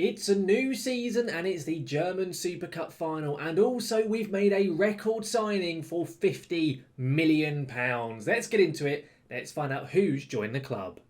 It's a new season and it's the German Super Cup final, and also we've made a record signing for £50 million. Let's get into it. Let's find out who's joined the club.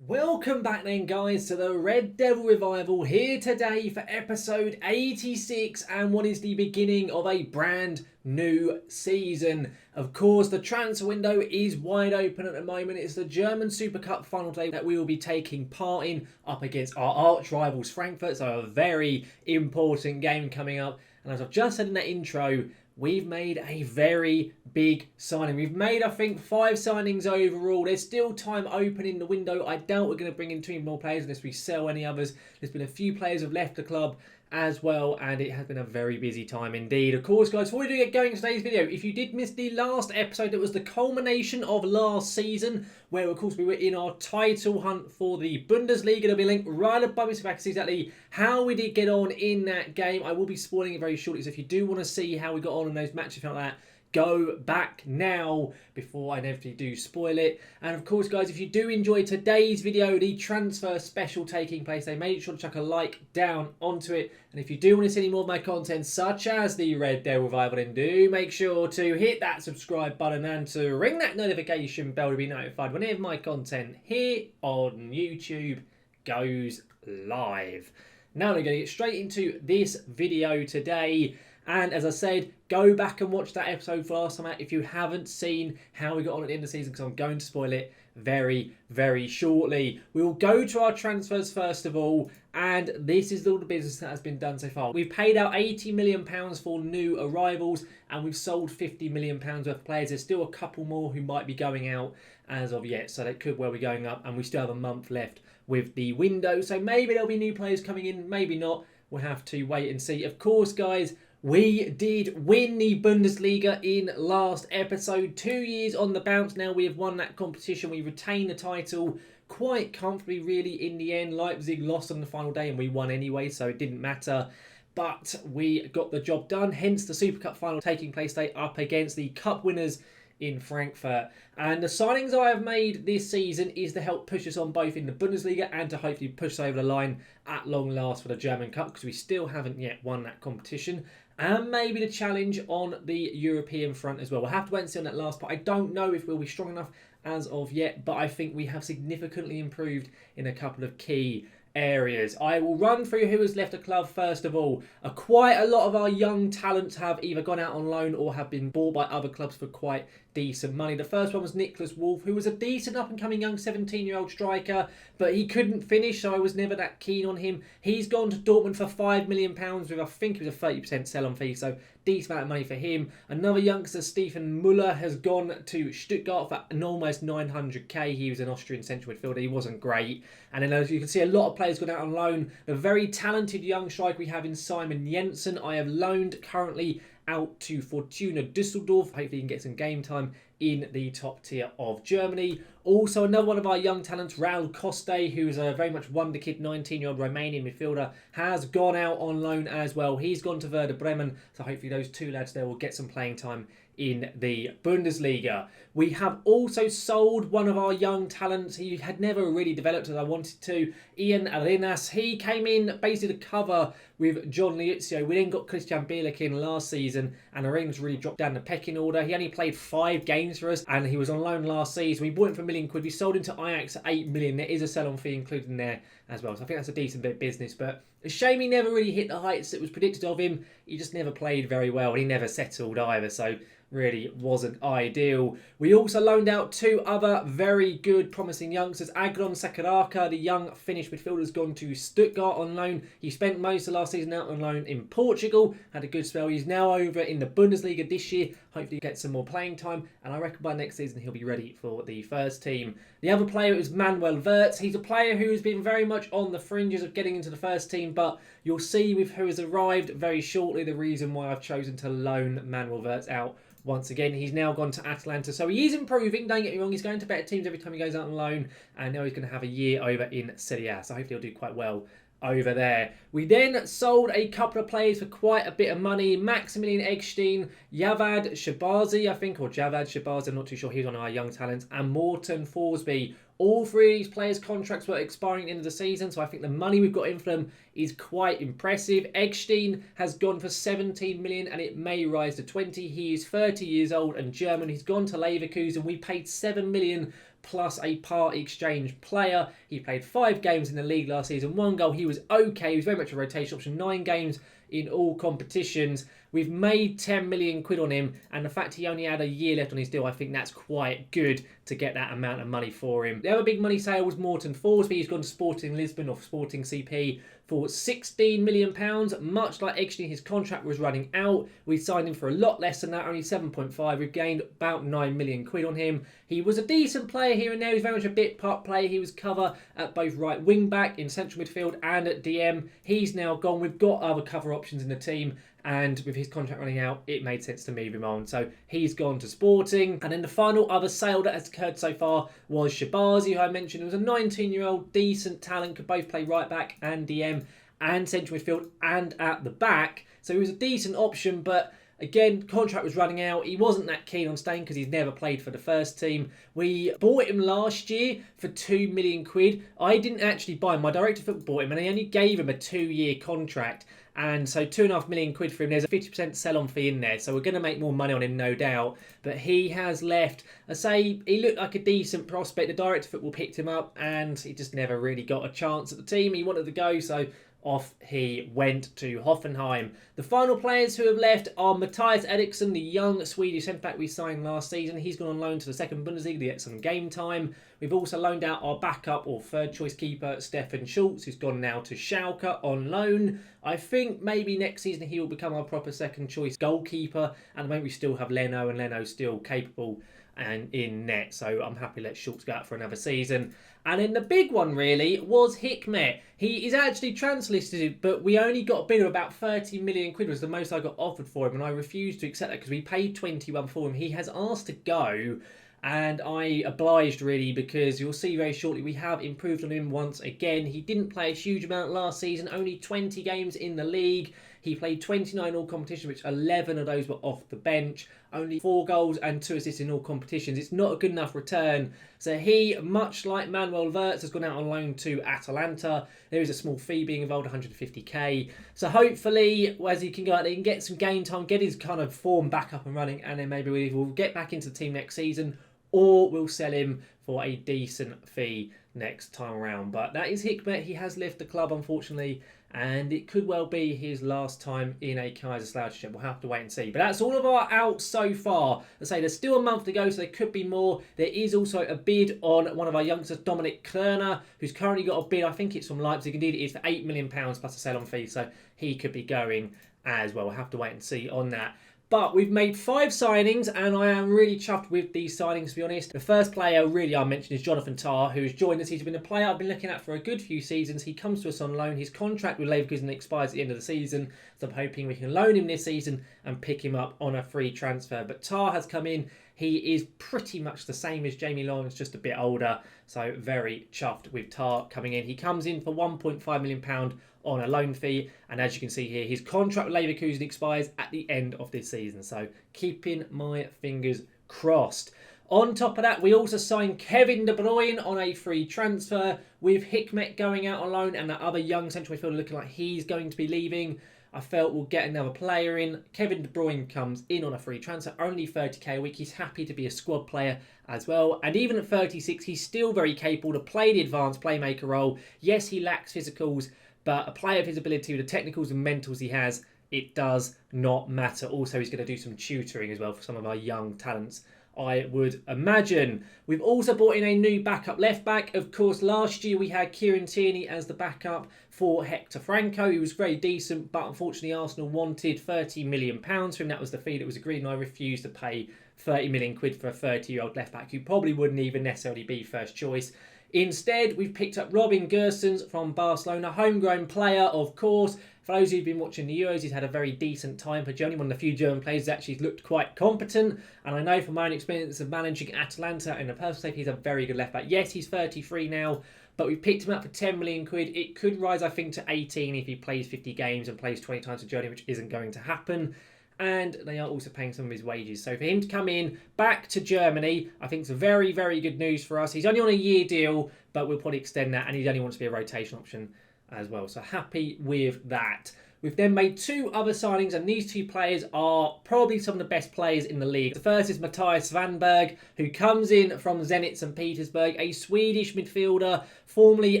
Welcome back then, guys, to the Red Devil Revival, here today for episode 86 and what is the beginning of a brand new season. Of course, the transfer window is wide open at the moment. It's the German Super Cup final day that we will be taking part in up against our arch rivals Frankfurt, so a very important game coming up. And as I've just said in that intro, we've made a very big signing. We've made, I think, 5 signings overall. There's still time open in the window. I doubt we're going to bring in 2 more players unless we sell any others. There's been a few players who have left the club as well, and it has been a very busy time indeed. Of course, guys, before we do get going in today's video, if you did miss the last episode, that was the culmination of last season, where, of course, we were in our title hunt for the Bundesliga. There'll be a link right above me so I can see exactly how we did get on in that game. I will be spoiling it very shortly, so if you do want to see how we got on in those matches like that, go back now before I inevitably do spoil it. And of course, guys, if you do enjoy today's video, the transfer special taking place, then make sure to chuck a like down onto it. And if you do want to see any more of my content, such as the Red Devil Revival, then do make sure to hit that subscribe button and to ring that notification bell to be notified whenever my content here on YouTube goes live. Now we're going to get straight into this video today. And as I said, go back and watch that episode for last time out if you haven't seen how we got on at the end of the season, because I'm going to spoil it very, very shortly. We will go to our transfers first of all, and this is all the business that has been done so far. We've paid out £80 million for new arrivals, and we've sold £50 million worth of players. There's still a couple more who might be going out as of yet, so they could well be going up, and we still have a month left with the window. So maybe there'll be new players coming in, maybe not. We'll have to wait and see. Of course, guys, we did win the Bundesliga in last episode. 2 years on the bounce now. We have won that competition. We retained the title quite comfortably, really, in the end. Leipzig lost on the final day and we won anyway, so it didn't matter. But we got the job done, hence the Super Cup final taking place today up against the Cup winners in Frankfurt. And the signings I have made this season is to help push us on both in the Bundesliga and to hopefully push us over the line at long last for the German Cup, because we still haven't yet won that competition. And maybe the challenge on the European front as well. We'll have to wait and see on that last part. I don't know if we'll be strong enough as of yet, but I think we have significantly improved in a couple of key areas. I will run through who has left the club first of all. Quite a lot of our young talents have either gone out on loan or have been bought by other clubs for quite decent money. The first one was Wolff, who was a decent up-and-coming young 17-year-old striker, but he couldn't finish, so I was never that keen on him. He's gone to Dortmund for £5 million with, I think it was a 30% sell-on fee, so decent amount of money for him. Another youngster, Muller, has gone to Stuttgart for an almost 900k. He was an Austrian central midfielder. He wasn't great. And then, as you can see, a lot of players gone out on loan. The very talented young striker we have in Simon Jensen, I have loaned currently out to Fortuna Düsseldorf. Hopefully he can get some game time in the top tier of Germany. Also, another one of our young talents, Raul Coste, who is a very much wonder kid, 19-year-old Romanian midfielder, has gone out on loan as well. He's gone to Werder Bremen, so hopefully those 2 lads there will get some playing time in the Bundesliga. We have also sold one of our young talents. He had never really developed as I wanted to. Ian Arenas. He came in basically to cover with John Liuzio. We then got Christian Bielik in last season, and Arenas really dropped down the pecking order. He only played 5 games for us, and he was on loan last season. We bought him for £1 million. We sold him to Ajax at £8 million. There is a sell-on fee included in there as well, so I think that's a decent bit of business. But a shame he never really hit the heights that was predicted of him. He just never played very well, and he never settled either, so really wasn't ideal. We also loaned out 2 other very good promising youngsters. Agron Sakaraka, the young Finnish midfielder, has gone to Stuttgart on loan. He spent most of last season out on loan in Portugal, had a good spell. He's now over in the Bundesliga this year. Hopefully get some more playing time, and I reckon by next season he'll be ready for the first team. The other player is Manuel Verts. He's a player who's been very much on the fringes of getting into the first team, but you'll see with who has arrived very shortly the reason why I've chosen to loan Manuel Verts out once again. He's now gone to Atalanta, so he is improving, don't get me wrong. He's going to better teams every time he goes out on loan, and now he's going to have a year over in Serie A, so hopefully he'll do quite well over there. We then sold a couple of players for quite a bit of money. Maximilian Eggstein, Javad Shabazi, I think, or Javad Shabazi, I'm not too sure, he's one of our young talents, and Morton Forsby. All three of these players' contracts were expiring at the end of the season, so I think the money we've got in for them is quite impressive. Eggstein has gone for 17 million and it may rise to 20. He is 30 years old and German. He's gone to Leverkusen. We paid 7 million plus a part exchange player. He played 5 games in the league last season, 1 goal. He was okay. He was very much a rotation option. 9 games in all competitions. We've made 10 million quid on him, and the fact he only had a year left on his deal, I think that's quite good to get that amount of money for him. The other big money sale was Morton Forsby. He's gone to Sporting Lisbon or Sporting CP for £16 million. Much like Eggstein, his contract was running out. We signed him for a lot less than that, only 7.5. We've gained about 9 million quid on him. He was a decent player here and there. He was very much a bit part player. He was cover at both right wing back, in central midfield and at DM. He's now gone. We've got other cover options in the team, and with his contract running out, it made sense to move him on. So he's gone to Sporting. And then the final other sale that has occurred so far was Shabazi, who I mentioned. He was a 19-year-old decent talent, could both play right back and DM and central midfield and at the back. So he was a decent option, but again, contract was running out. He wasn't that keen on staying because he's never played for the first team. We bought him last year for 2 million quid. I didn't actually buy him. My director of football bought him and he only gave him a 2-year contract. And so 2.5 million quid for him. There's a 50% sell-on fee in there. So we're going to make more money on him, no doubt. But he has left. I say he looked like a decent prospect. The director of football picked him up and he just never really got a chance at the team. He wanted to go, so off he went to Hoffenheim. The final players who have left are Matthias Edison, the young Swedish centre-back we signed last season. He's gone on loan to the second Bundesliga to get some game time. We've also loaned out our backup or third choice keeper, Stefan Schultz, who's gone now to Schalke on loan. I think maybe next season he will become our proper second choice goalkeeper. And maybe we still have Leno, and Leno's still capable and in net. So I'm happy to let Schultz go out for another season. And then the big one really was Hikmet. He is actually transfer listed, but we only got a bid of about 30 million quid was the most I got offered for him, and I refused to accept that because we paid 21 for him. He has asked to go, and I obliged really, because you'll see very shortly we have improved on him once again. He didn't play a huge amount last season, only 20 games in the league. He played 29 all competitions, which 11 of those were off the bench. Only 4 goals and 2 assists in all competitions. It's not a good enough return. So he, much like Manuel Verts, has gone out on loan to Atalanta. There is a small fee being involved, 150k. So hopefully, as he can go out there, he can get some game time, get his kind of form back up and running, and then maybe we'll get back into the team next season, or we'll sell him for a decent fee next time around. But that is Hikmet. He has left the club, unfortunately, and it could well be his last time in a Kaiserslautern shirt. We'll have to wait and see. But that's all of our outs so far. I say there's still a month to go, so there could be more. There is also a bid on one of our youngsters, Dominic Kerner, who's currently got a bid. I think it's from Leipzig. Indeed, it is for £8 million plus a sell-on fee, so he could be going as well. We'll have to wait and see on that. But we've made 5 signings, and I am really chuffed with these signings, to be honest. The first player really I mentioned is Jonathan Tarr, who has joined us. He's been a player I've been looking at for a good few seasons. He comes to us on loan. His contract with Leverkusen expires at the end of the season, so I'm hoping we can loan him this season and pick him up on a free transfer. But Tarr has come in. He is pretty much the same as Jamie Lawrence, just a bit older. So very chuffed with Tarr coming in. He comes in for £1.5 million on a loan fee, and as you can see here, his contract with Leverkusen expires at the end of this season, so keeping my fingers crossed. On top of that, we also signed Kevin De Bruyne on a free transfer, with Hikmet going out on loan and that other young central midfielder looking like he's going to be leaving. I felt we'll get another player in. Kevin De Bruyne comes in on a free transfer, only 30k a week. He's happy to be a squad player as well. And even at 36, he's still very capable to play the advanced playmaker role. Yes, he lacks physicals, but a player of his ability with the technicals and mentals he has, it does not matter. Also, he's going to do some tutoring as well for some of our young talents, I would imagine. We've also brought in a new backup left back. Of course, last year we had Kieran Tierney as the backup for Hector Franco. He was very decent, but unfortunately Arsenal wanted £30 million from him. That was the fee that was agreed, and I refused to pay 30 million quid for a 30-year-old left back who probably wouldn't even necessarily be first choice. Instead, we've picked up Robin Gersons from Barcelona, homegrown player, of course. For those who've been watching the Euros, he's had a very decent time for Germany. One of the few German players that actually looked quite competent. And I know from my own experience of managing Atalanta in the personal save, he's a very good left back. Yes, he's 33 now, but we picked him up for 10 million quid. It could rise, I think, to 18 if he plays 50 games and plays 20 times a journey, which isn't going to happen. And they are also paying some of his wages. So for him to come in back to Germany, I think it's very, very good news for us. He's only on a year deal, but we'll probably extend that, and he only wants to be a rotation option as well. So happy with that. We've then made 2 other signings, and these 2 players are probably some of the best players in the league. The first is Matthias Vandenberg, who comes in from Zenit St. Petersburg, a Swedish midfielder, formerly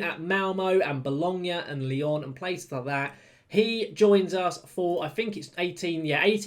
at Malmo and Bologna and Lyon and places like that. He joins us for, I think it's 18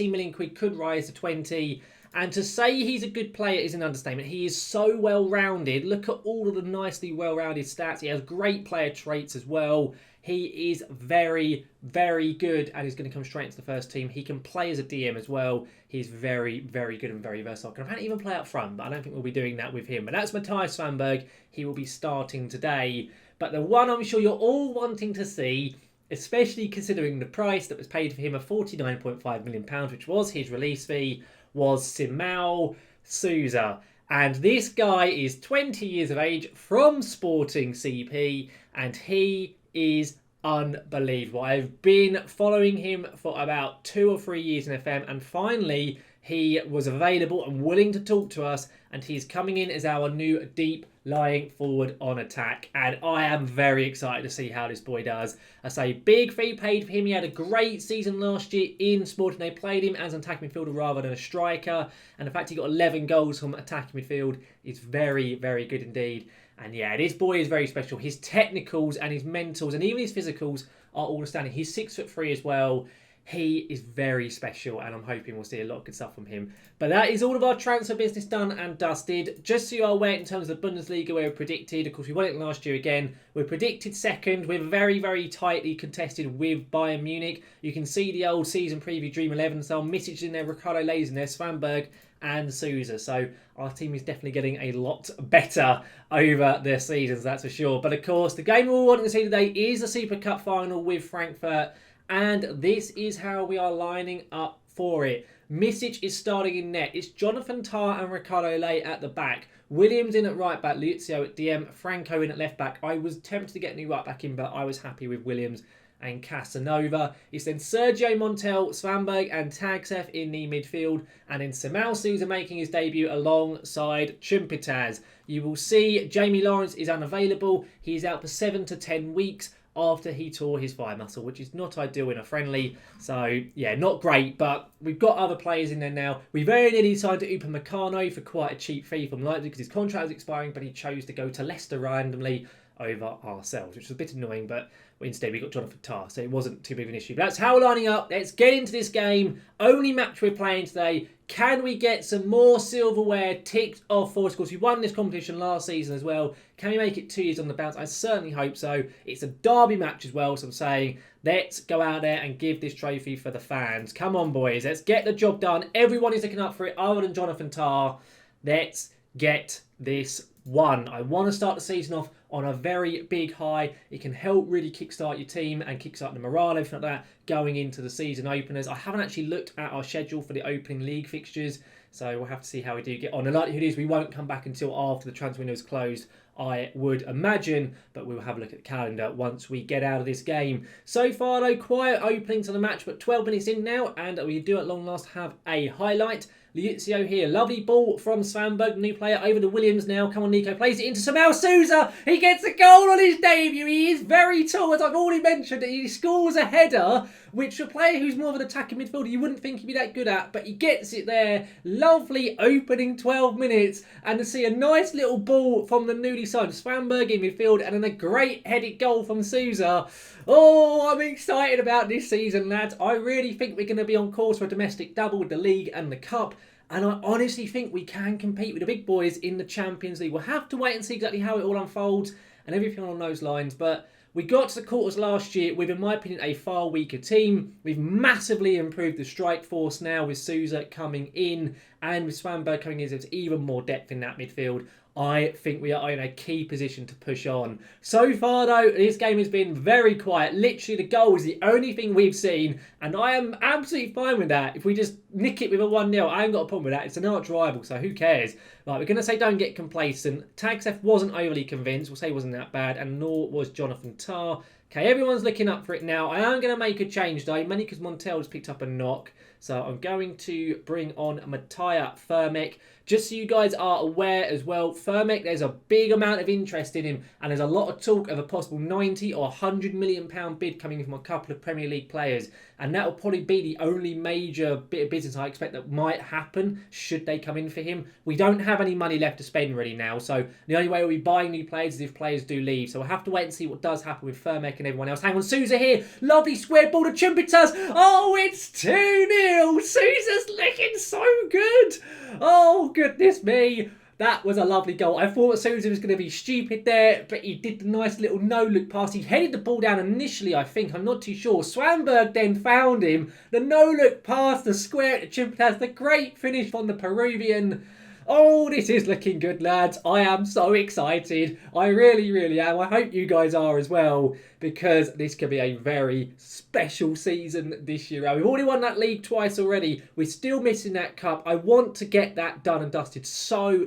million quid, could rise to 20. And to say he's a good player is an understatement. He is so well-rounded. Look at all of the nicely well-rounded stats. He has great player traits as well. He is very, very good, and he's going to come straight into the first team. He can play as a DM as well. He's very, very good and very versatile. Can apparently even play up front, but I don't think we'll be doing that with him. But that's Matthias Vandenberg. He will be starting today. But the one I'm sure you're all wanting to see, especially considering the price that was paid for him of £49.5 million, which was his release fee, was Simal Souza. And this guy is 20 years of age from Sporting CP, and he is unbelievable. I've been following him for about 2 or 3 years in FM, and finally he was available and willing to talk to us, and he's coming in as our new deep lying forward on attack, and I am very excited to see how this boy does. I say big fee paid for him. He had a great season last year in Sporting. They played him as an attacking midfielder rather than a striker, and the fact he got 11 goals from attacking midfield is very, very good indeed. And yeah, this boy is very special. His technicals and his mentals and even his physicals are all outstanding. He's 6'3" as well. He is very special, and I'm hoping we'll see a lot of good stuff from him. But that is all of our transfer business done and dusted. Just so you are aware, in terms of the Bundesliga, where we're predicted, of course, we won it last year again. We're predicted second. We're very, very tightly contested with Bayern Munich. You can see the old season preview Dream 11 style messaged in there, Ricardo Lays in there, Svanberg and Souza. So our team is definitely getting a lot better over the seasons, that's for sure. But of course, the game we're wanting to see today is the Super Cup final with Frankfurt. And this is how we are lining up for it. Misic is starting in net. It's Jonathan Tarr and Ricardo Lay at the back. Williams in at right back. Lucio at DM. Franco in at left back. I was tempted to get a new right back in, but I was happy with Williams and Casanova. It's then Sergio Montel, Svanberg and Tagsev in the midfield. And then Simal Souza making his debut alongside Chumpitaz. You will see Jamie Lawrence is unavailable. He is out for 7 to 10 weeks. After he tore his thigh muscle, which is not ideal in a friendly. So, yeah, not great, but we've got other players in there now. We very nearly signed to Upamecano for quite a cheap fee from Leipzig because his contract was expiring, but he chose to go to Leicester randomly over ourselves, which was a bit annoying, but instead we got Jonathan Tarr, so it wasn't too big of an issue. But that's how we're lining up. Let's get into this game. Only match we're playing today. Can we get some more silverware ticked off for us? Of course, we won this competition last season as well. Can we make it 2 years on the bounce? I certainly hope so. It's a derby match as well, so I'm saying let's go out there and give this trophy for the fans. Come on, boys. Let's get the job done. Everyone is looking up for it other than Jonathan Tarr. Let's get this one. I want to start the season off on a very big high. It can help really kickstart your team and kickstart the morale, everything like that, going into the season openers. I haven't actually looked at our schedule for the opening league fixtures, so we'll have to see how we do get on. The likelihood is we won't come back until after the transfer window is closed, I would imagine, but we'll have a look at the calendar once we get out of this game. So far, though, quiet opening to the match, but 12 minutes in now, and we do at long last have a highlight. Liuzio here. Lovely ball from Svanberg, new player, over to Williams now. Come on, Nico. Plays it into Simal Souza. He gets a goal on his debut. He is very tall, as I've already mentioned. He scores a header, which a player who's more of an attacking midfielder you wouldn't think he'd be that good at, but he gets it there. Lovely opening 12 minutes. And to see a nice little ball from the newly signed Svanberg in midfield, and then a great headed goal from Souza. Oh, I'm excited about this season, lads. I really think we're going to be on course for a domestic double with the league and the cup. And I honestly think we can compete with the big boys in the Champions League. We'll have to wait and see exactly how it all unfolds and everything along those lines. But we got to the quarters last year with, in my opinion, a far weaker team. We've massively improved the strike force now with Souza coming in and with Svanberg coming in. There's even more depth in that midfield. I think we are in a key position to push on. So far, though, this game has been very quiet. Literally, the goal is the only thing we've seen, and I am absolutely fine with that. If we just nick it with a 1-0, I ain't got a problem with that. It's an arch rival, so who cares? Right, we're going to say don't get complacent. Tagsef wasn't overly convinced. We'll say he wasn't that bad, and nor was Jonathan Tarr. Okay, everyone's looking up for it now. I am going to make a change, though, mainly because Montel has picked up a knock. So I'm going to bring on Matthias Vandenberg. Just so you guys are aware as well, Vermeek, there's a big amount of interest in him, and there's a lot of talk of a possible 90 or 100 million pound bid coming from a couple of Premier League players, and that will probably be the only major bit of business I expect that might happen should they come in for him. We don't have any money left to spend really now, so the only way we'll be buying new players is if players do leave. So we'll have to wait and see what does happen with Vermeek and everyone else. Hang on, Souza here, lovely square ball to Chumpitas. Oh, it's 2-0. Souza's looking so good. Oh, goodness me. That was a lovely goal. I thought Souza was going to be stupid there, but he did the nice little no-look pass. He headed the ball down initially, I think. I'm not too sure. Swanberg then found him. The no-look pass, the square to Chimpitas, the great finish from the Peruvian. Oh, this is looking good, lads. I am so excited. I really, really am. I hope you guys are as well, because this could be a very special season this year. We've already won that league twice already. We're still missing that cup. I want to get that done and dusted so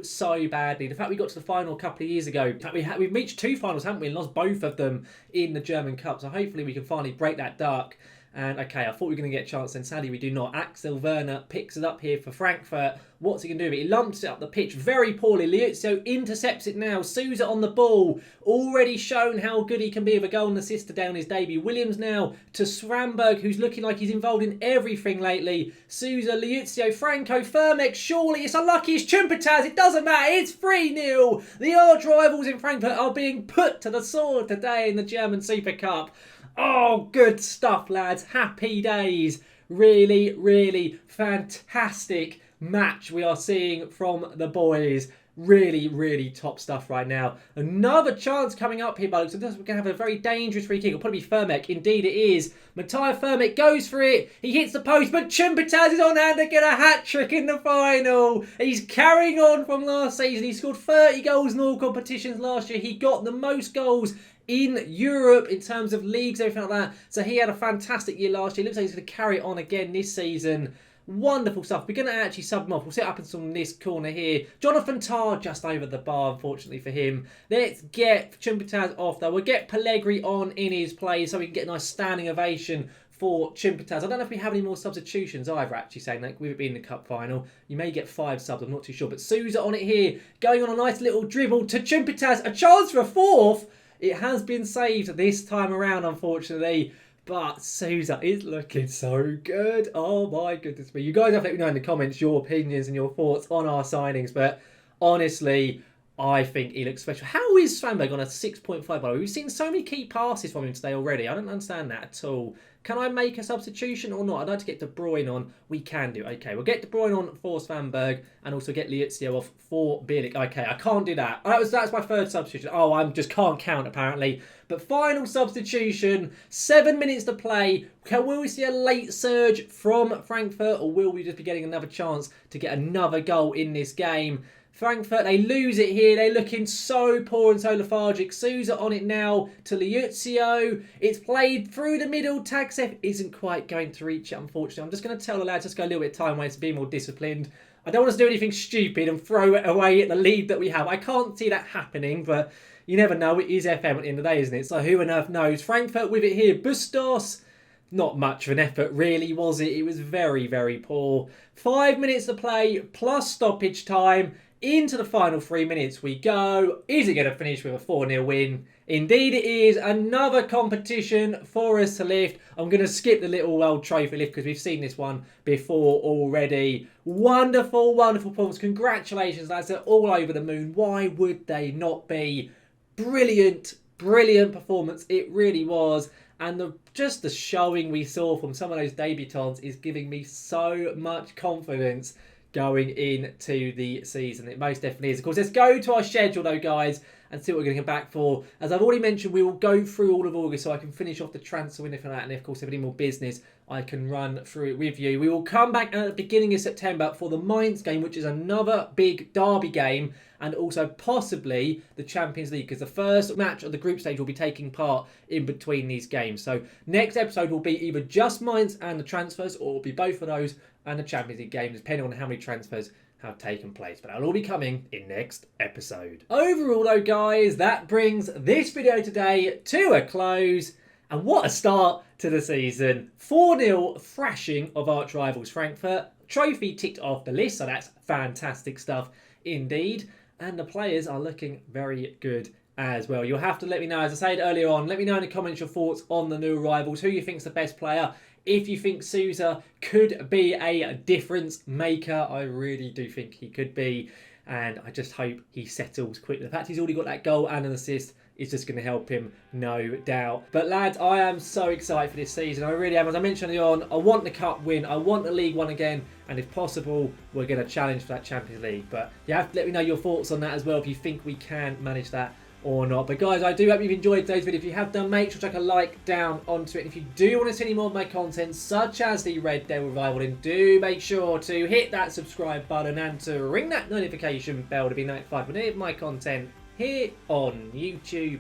badly. The fact we got to the final a couple of years ago. In fact, we've reached 2 finals, haven't we? And lost both of them in the German Cup. So hopefully we can finally break that duck. And okay, I thought we were going to get a chance, and sadly we do not. Axel Werner picks it up here for Frankfurt. What's he going to do with it? He lumps it up the pitch very poorly. Liuzzo intercepts it now. Souza on the ball. Already shown how good he can be with a goal and assist to down his debut. Williams now to Swanberg, who's looking like he's involved in everything lately. Souza, Liuzzo, Franco, Vermeek. Surely it's unlucky. It's Chumpitas. It doesn't matter. It's 3-0. The arch rivals in Frankfurt are being put to the sword today in the German Super Cup. Oh, good stuff, lads. Happy days. Really, really fantastic match we are seeing from the boys. Really, really top stuff right now. Another chance coming up here, but we're going to have a very dangerous free kick. It'll probably be Vermeek. Indeed it is. Matthias Vandenberg goes for it. He hits the post, but Chumpitas is on hand to get a hat-trick in the final. He's carrying on from last season. He scored 30 goals in all competitions last year. He got the most goals in Europe in terms of leagues, everything like that. So he had a fantastic year last year. Looks like he's going to carry it on again this season. Wonderful stuff. We're going to actually sub him off. We'll set up in this corner here. Jonathan Tarr just over the bar, unfortunately for him. Let's get Chumpitas off, though. We'll get Pellegrini on in his place so we can get a nice standing ovation for Chumpitas. I don't know if we have any more substitutions either, actually, saying that with it being the cup final. You may get 5 subs, I'm not too sure. But Souza on it here, going on a nice little dribble to Chumpitas. A chance for a 4th. It has been saved this time around, unfortunately. But Souza is looking so good. Oh, my goodness me. You guys have to let me know in the comments your opinions and your thoughts on our signings. But honestly, I think he looks special. How is Swanberg on a 6.5, by the way? We've seen so many key passes from him today already. I don't understand that at all. Can I make a substitution or not? I'd like to get De Bruyne on. We can do. Okay, we'll get De Bruyne on for Svanberg and also get Liuzzo off for Bielik. Okay, I can't do that. That's my 3rd substitution. Oh, I just can't count apparently. But final substitution, 7 minutes to play. Will we see a late surge from Frankfurt, or will we just be getting another chance to get another goal in this game? Frankfurt, they lose it here. They're looking so poor and so lethargic. Souza on it now to Liuzzo. It's played through the middle. Tagsef isn't quite going to reach it, unfortunately. I'm just going to tell the lads, just go a little bit of time waste, be more disciplined. I don't want us to do anything stupid and throw it away at the lead that we have. I can't see that happening, but you never know. It is FM at the end of the day, isn't it? So who on earth knows? Frankfurt with it here. Bustos. Not much of an effort, really, was it? It was very, very poor. 5 minutes to play, plus stoppage time. Into the final 3 minutes we go. Is it going to finish with a 4-0 win? Indeed it is. Another competition for us to lift. I'm going to skip the little old trophy lift because we've seen this one before already. Wonderful, wonderful performance. Congratulations, lads. They're all over the moon. Why would they not be? Brilliant, brilliant performance. It really was. And just the showing we saw from some of those debutants is giving me so much confidence going into the season. It most definitely is. Of course, let's go to our schedule though, guys, and see what we're going to come back for. As I've already mentioned, we will go through all of August so I can finish off the transfer window for that. And of course, if any more business, I can run through it with you. We will come back at the beginning of September for the Mainz game, which is another big derby game, and also possibly the Champions League, because the first match of the group stage will be taking part in between these games. So next episode will be either just Mainz and the transfers, or it will be both of those and the Champions League games, depending on how many transfers have taken place. But that'll all be coming in next episode. Overall though, guys, that brings this video today to a close. And what a start to the season. 4-0 thrashing of arch rivals Frankfurt. Trophy ticked off the list, so that's fantastic stuff indeed. And the players are looking very good as well. You'll have to let me know, as I said earlier on, let me know in the comments your thoughts on the new arrivals, who you think's the best player. If you think Souza could be a difference maker, I really do think he could be. And I just hope he settles quickly. The fact he's already got that goal and an assist is just going to help him, no doubt. But lads, I am so excited for this season. I really am. As I mentioned earlier on, I want the cup win. I want the League One again. And if possible, we're going to challenge for that Champions League. But you have to let me know your thoughts on that as well, if you think we can manage that or not. But guys, I do hope you've enjoyed today's video. If you have done, make sure to chuck a like down onto it. If you do want to see any more of my content, such as the Red Devil Revival, then do make sure to hit that subscribe button and to ring that notification bell to be notified when any of my content here on YouTube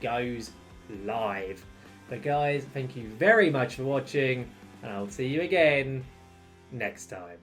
goes live. But guys, thank you very much for watching, and I'll see you again next time.